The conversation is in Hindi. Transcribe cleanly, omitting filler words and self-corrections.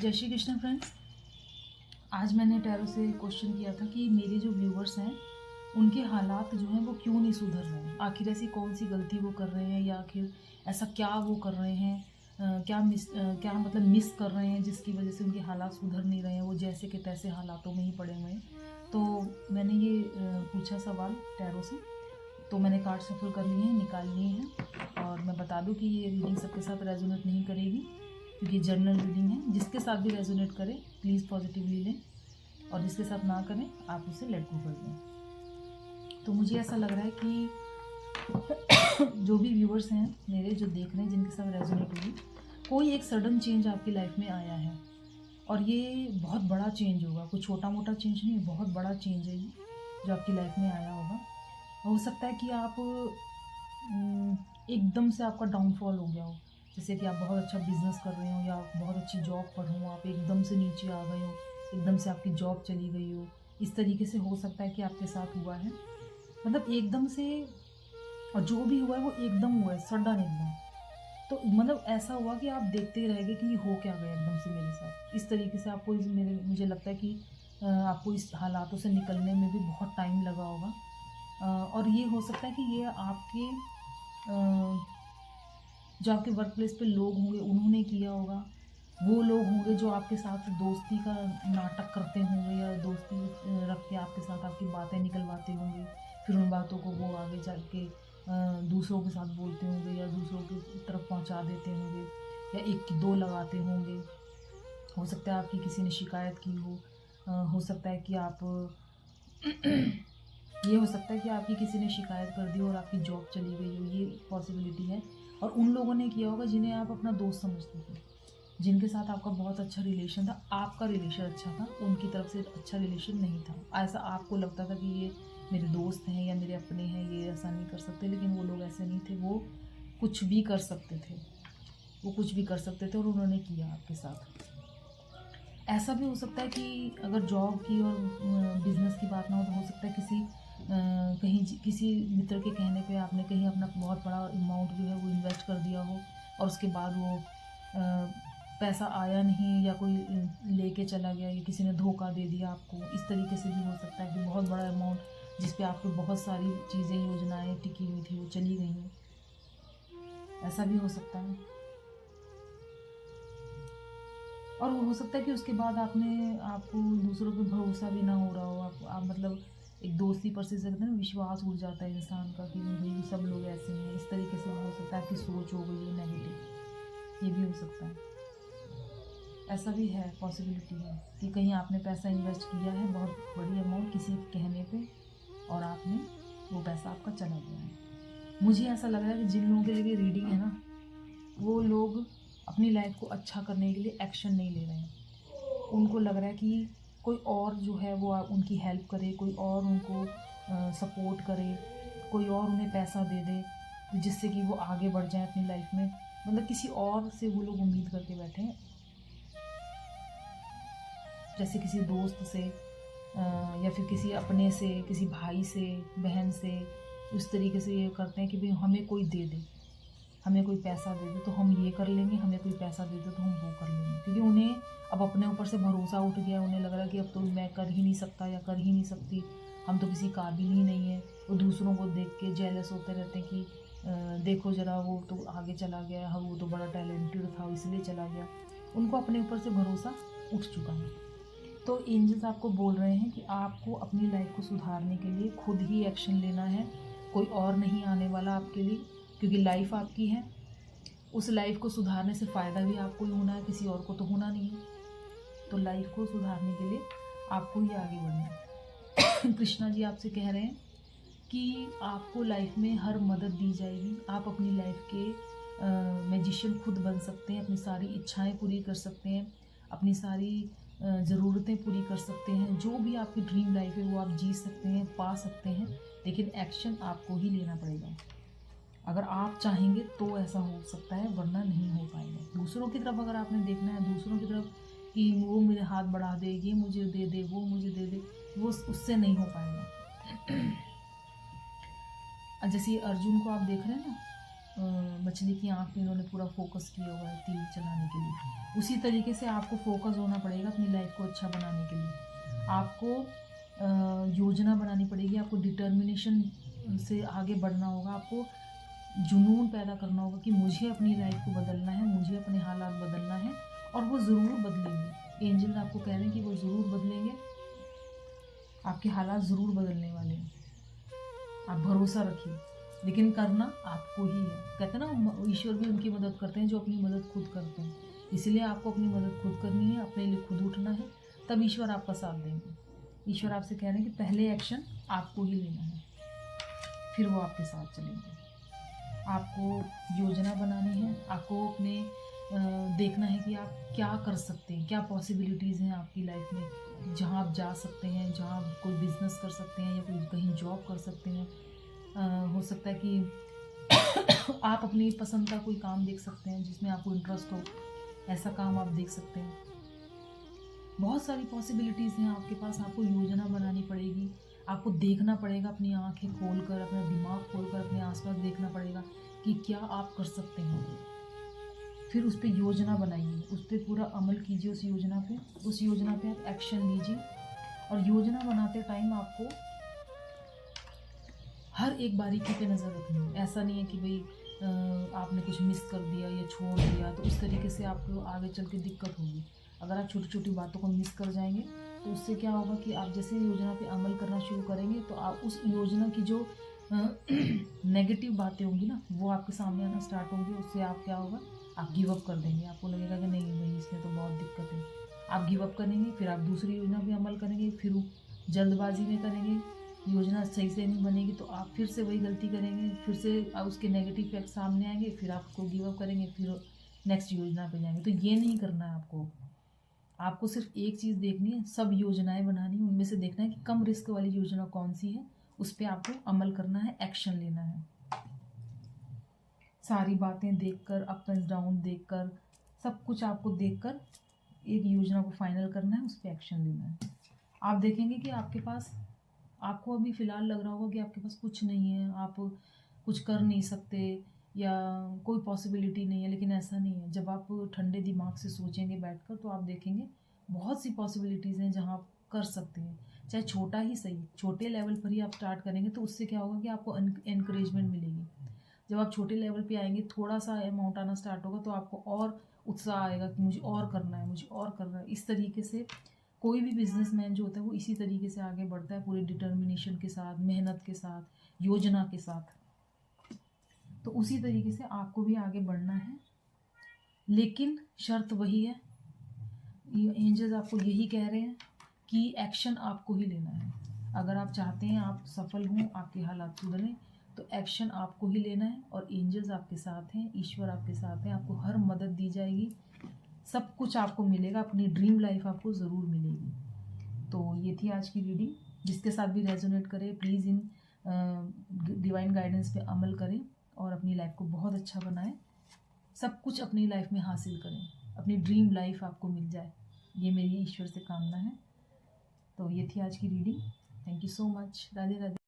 जय श्री कृष्ण फ्रेंड्स। आज मैंने टैरो से क्वेश्चन किया था कि मेरे जो व्यूवर्स हैं उनके हालात जो हैं वो क्यों नहीं सुधर रहे हैं, आखिर ऐसी कौन सी गलती वो कर रहे हैं या आखिर ऐसा क्या वो कर रहे हैं, क्या मतलब मिस कर रहे हैं जिसकी वजह से उनके हालात सुधर नहीं रहे हैं, वो जैसे के तैसे हालातों में ही पड़े हुए हैं। तो मैंने ये पूछा सवाल टैरो से, तो मैंने कार्ड शफल कर लिए हैं, निकाल लिए हैं। और मैं बता दूं कि ये रीडिंग सबके साथ रेजोनेट नहीं करेगी क्योंकि जनरल रीडिंग है। जिसके साथ भी रेजोनेट करे प्लीज़ पॉजिटिवली लें और जिसके साथ ना करें आप उसे लेट गो कर दें। तो मुझे ऐसा लग रहा है कि जो भी व्यूवर्स हैं मेरे जो देख रहे हैं जिनके साथ रेजोनेट होगी, कोई एक सडन चेंज आपकी लाइफ में आया है और ये बहुत बड़ा चेंज होगा, कोई छोटा मोटा चेंज नहीं, बहुत बड़ा चेंज है ये जो आपकी लाइफ में आया होगा। हो सकता है कि आप एकदम से आपका डाउनफॉल हो गया हो, जैसे कि आप बहुत अच्छा बिजनेस कर रहे हो या आप बहुत अच्छी जॉब पर हो, आप एकदम से नीचे आ गए हो, एकदम से आपकी जॉब चली गई हो, इस तरीके से हो सकता है कि आपके साथ हुआ है। मतलब एकदम से, और जो भी हुआ है वो एकदम हुआ है, सडन एकदम। तो मतलब ऐसा हुआ कि आप देखते ही रह गए कि ये हो क्या गया एकदम से मेरे साथ। इस तरीके से आपको मुझे लगता है कि आपको इस हालातों से निकलने में भी बहुत टाइम लगा होगा। और ये हो सकता है कि ये आपके जो आपके वर्क प्लेस पे लोग होंगे उन्होंने किया होगा, वो लोग होंगे जो आपके साथ दोस्ती का नाटक करते होंगे या दोस्ती रख के आपके साथ आपकी बातें निकलवाते होंगे, फिर उन बातों को वो आगे चल के दूसरों के साथ बोलते होंगे या दूसरों की तरफ पहुंचा देते होंगे या एक की दो लगाते होंगे। हो सकता है आपकी किसी ने शिकायत की हो सकता है कि आप ये हो सकता है कि आपकी किसी ने शिकायत कर दी और आपकी जॉब चली गई हो, ये पॉसिबिलिटी है। और उन लोगों ने किया होगा जिन्हें आप अपना दोस्त समझते थे, जिनके साथ आपका बहुत अच्छा रिलेशन था, आपका रिलेशन अच्छा था, उनकी तरफ से अच्छा रिलेशन नहीं था। ऐसा आपको लगता था कि ये मेरे दोस्त हैं या मेरे अपने हैं, ये ऐसा नहीं कर सकते, लेकिन वो लोग ऐसे नहीं थे, वो कुछ भी कर सकते थे, वो कुछ भी कर सकते थे और उन्होंने किया आपके साथ। ऐसा भी हो सकता है कि अगर जॉब की और बिजनेस की बात ना हो तो हो सकता है किसी मित्र के कहने पे आपने कहीं अपना बहुत बड़ा अमाउंट जो है वो इन्वेस्ट कर दिया हो और उसके बाद वो पैसा आया नहीं या कोई लेके चला गया या किसी ने धोखा दे दिया आपको। इस तरीके से भी हो सकता है कि बहुत बड़ा अमाउंट जिस पे आपको बहुत सारी चीज़ें योजनाएं टिकी हुई थी वो चली गई हैं, ऐसा भी हो सकता है। और हो सकता है कि उसके बाद आपको दूसरों पे भरोसा भी ना हो रहा हो, आप मतलब एक दोस्ती पर से सकते हैं ना, विश्वास उठ जाता है इंसान का कि भाई सब लोग ऐसे हैं। इस तरीके से भी हो सकता है आपकी सोच हो गई है नेगेटिव, ये भी हो सकता है। ऐसा भी है, पॉसिबिलिटी है कि कहीं आपने पैसा इन्वेस्ट किया है बहुत बड़ी अमाउंट किसी के कहने पे और आपने वो पैसा आपका चला गया है। मुझे ऐसा लग रहा है कि जिन लोगों के लिए रीडिंग है ना, वो लोग अपनी लाइफ को अच्छा करने के लिए एक्शन नहीं ले रहे हैं। उनको लग रहा है कि कोई और जो है वो उनकी हेल्प करे, कोई और उनको सपोर्ट करे, कोई और उन्हें पैसा दे दे जिससे कि वो आगे बढ़ जाए अपनी लाइफ में। मतलब किसी और से वो लोग उम्मीद करके बैठे हैं, जैसे किसी दोस्त से या फिर किसी अपने से, किसी भाई से, बहन से। उस तरीके से ये करते हैं कि भाई हमें कोई दे दे, हमें कोई पैसा दे दे तो हम ये कर लेंगे, हमें कोई पैसा दे दे तो हम वो कर लेंगे, क्योंकि उन्हें अब अपने ऊपर से भरोसा उठ गया। उन्हें लग रहा है कि अब तो मैं कर ही नहीं सकता या कर ही नहीं सकती, हम तो किसी काबिल ही नहीं है। वो दूसरों को देख के जेलस होते रहते हैं कि देखो ज़रा वो तो आगे चला गया, हाँ वो तो बड़ा टैलेंटेड था इसलिए चला गया। उनको अपने ऊपर से भरोसा उठ चुका है। तो एंजल्स आपको बोल रहे हैं कि आपको अपनी लाइफ को सुधारने के लिए खुद ही एक्शन लेना है, कोई और नहीं आने वाला आपके लिए, क्योंकि लाइफ आपकी है। उस लाइफ को सुधारने से फ़ायदा भी आपको ही होना है, किसी और को तो होना नहीं है। तो लाइफ को सुधारने के लिए आपको ही आगे बढ़ना है। कृष्णा जी आपसे कह रहे हैं कि आपको लाइफ में हर मदद दी जाएगी, आप अपनी लाइफ के मैजिशियन खुद बन सकते हैं, अपनी सारी इच्छाएं पूरी कर सकते हैं, अपनी सारी ज़रूरतें पूरी कर सकते हैं। जो भी आपकी ड्रीम लाइफ है वो आप जी सकते हैं, पा सकते हैं, लेकिन एक्शन आपको ही लेना पड़ेगा। अगर आप चाहेंगे तो ऐसा हो सकता है, वरना नहीं हो पाएगा। दूसरों की तरफ अगर आपने देखना है, दूसरों की तरफ कि वो मेरे हाथ बढ़ा दे, ये मुझे दे दे, वो मुझे दे दे, वो उससे नहीं हो पाएगा। जैसे अर्जुन को आप देख रहे हैं ना, मछली की आँख पे इन्होंने पूरा फोकस किया हुआ है तीर चलाने के लिए। उसी तरीके से आपको फोकस होना पड़ेगा अपनी लाइफ को अच्छा बनाने के लिए। आपको योजना बनानी पड़ेगी, आपको डिटर्मिनेशन से आगे बढ़ना होगा, आपको जुनून पैदा करना होगा कि मुझे अपनी लाइफ को बदलना है, मुझे अपने हालात बदलना है, और वो ज़रूर बदलेंगे। एंजल आपको कह रहे हैं कि वो ज़रूर बदलेंगे, आपके हालात ज़रूर बदलने वाले हैं। आप भरोसा रखिए, लेकिन करना आपको ही है। कहते हैं ना, ईश्वर भी उनकी मदद करते हैं जो अपनी मदद खुद करते हैं। इसलिए आपको अपनी मदद खुद करनी है, अपने लिए खुद उठना है, तब ईश्वर आपका साथ देंगे। ईश्वर आपसे कह रहे हैं कि पहले एक्शन आपको ही लेना है, फिर वो आपके साथ चलेंगे। आपको योजना बनानी है, आपको अपने देखना है कि आप क्या कर सकते हैं, क्या पॉसिबिलिटीज़ हैं आपकी लाइफ में, जहाँ आप जा सकते हैं, जहाँ आप कोई बिजनेस कर सकते हैं या कोई कहीं जॉब कर सकते हैं। हो सकता है कि आप अपनी पसंद का कोई काम देख सकते हैं जिसमें आपको इंटरेस्ट हो, ऐसा काम आप देख सकते हैं। बहुत सारी पॉसिबिलिटीज़ हैं आपके पास। आपको योजना बनानी पड़ेगी, आपको देखना पड़ेगा, अपनी आंखें खोलकर, अपना दिमाग खोलकर अपने आसपास देखना पड़ेगा कि क्या आप कर सकते हैं। फिर उस पर योजना बनाइए, उस पर पूरा अमल कीजिए, उस योजना पे आप एक्शन लीजिए। और योजना बनाते टाइम आपको हर एक बारीकी पे नज़र रखनी है। ऐसा नहीं है कि भाई आपने कुछ मिस कर दिया या छोड़ दिया, तो उस तरीके से आपको आगे चल के दिक्कत होगी। अगर आप छोटी छोटी बातों को मिस कर जाएंगे तो उससे क्या होगा कि आप जैसे योजना पे अमल करना शुरू करेंगे तो आप उस योजना की जो नेगेटिव बातें होंगी ना, वो आपके सामने आना स्टार्ट होंगी। उससे आप क्या होगा, आप गिव अप कर देंगे। आपको लगेगा कि नहीं भाई, इसमें तो बहुत दिक्कत है। आप गिव अप करेंगे, फिर आप दूसरी योजना पे अमल करेंगे, फिर जल्दबाजी में करेंगे, योजना सही से नहीं बनेगी तो आप फिर से वही गलती करेंगे, फिर से उसके नेगेटिव इफेक्ट सामने आएंगे, फिर आपको गिव अप करेंगे, फिर नेक्स्ट योजना पे जाएंगे। तो ये नहीं करना है आपको। आपको सिर्फ एक चीज़ देखनी है, सब योजनाएं बनानी है, उनमें से देखना है कि कम रिस्क वाली योजना कौन सी है, उस पर आपको अमल करना है, एक्शन लेना है। सारी बातें देखकर, अप एंड डाउन देखकर, सब कुछ आपको देखकर एक योजना को फाइनल करना है, उस पर एक्शन लेना है। आप देखेंगे कि आपके पास, आपको अभी फ़िलहाल लग रहा होगा कि आपके पास कुछ नहीं है, आप कुछ कर नहीं सकते या कोई पॉसिबिलिटी नहीं है, लेकिन ऐसा नहीं है। जब आप ठंडे दिमाग से सोचेंगे बैठकर तो आप देखेंगे बहुत सी पॉसिबिलिटीज़ हैं जहाँ आप कर सकते हैं। चाहे छोटा ही सही, छोटे लेवल पर ही आप स्टार्ट करेंगे तो उससे क्या होगा कि आपको एनकरेजमेंट मिलेगी। जब आप छोटे लेवल पे आएंगे, थोड़ा सा अमाउंट आना स्टार्ट होगा तो आपको और उत्साह आएगा कि मुझे और करना है, मुझे और करना है। इस तरीके से कोई भी बिजनेसमैन जो होता है वो इसी तरीके से आगे बढ़ता है, पूरी डिटर्मिनेशन के साथ, मेहनत के साथ, योजना के साथ। तो उसी तरीके से आपको भी आगे बढ़ना है, लेकिन शर्त वही है, एंजल्स आपको यही कह रहे हैं कि एक्शन आपको ही लेना है। अगर आप चाहते हैं आप सफल हों, आपके हालात सुधरें, तो एक्शन आपको ही लेना है। और एंजल्स आपके साथ हैं, ईश्वर आपके साथ हैं, आपको हर मदद दी जाएगी, सब कुछ आपको मिलेगा, अपनी ड्रीम लाइफ आपको ज़रूर मिलेगी। तो ये थी आज की रीडिंग। जिसके साथ भी रेजोनेट करे प्लीज़ इन डिवाइन गाइडेंस पे अमल करें और अपनी लाइफ को बहुत अच्छा बनाएं, सब कुछ अपनी लाइफ में हासिल करें, अपनी ड्रीम लाइफ आपको मिल जाए, ये मेरी ईश्वर से कामना है। तो ये थी आज की reading. Thank you so much. Radhe Radhe.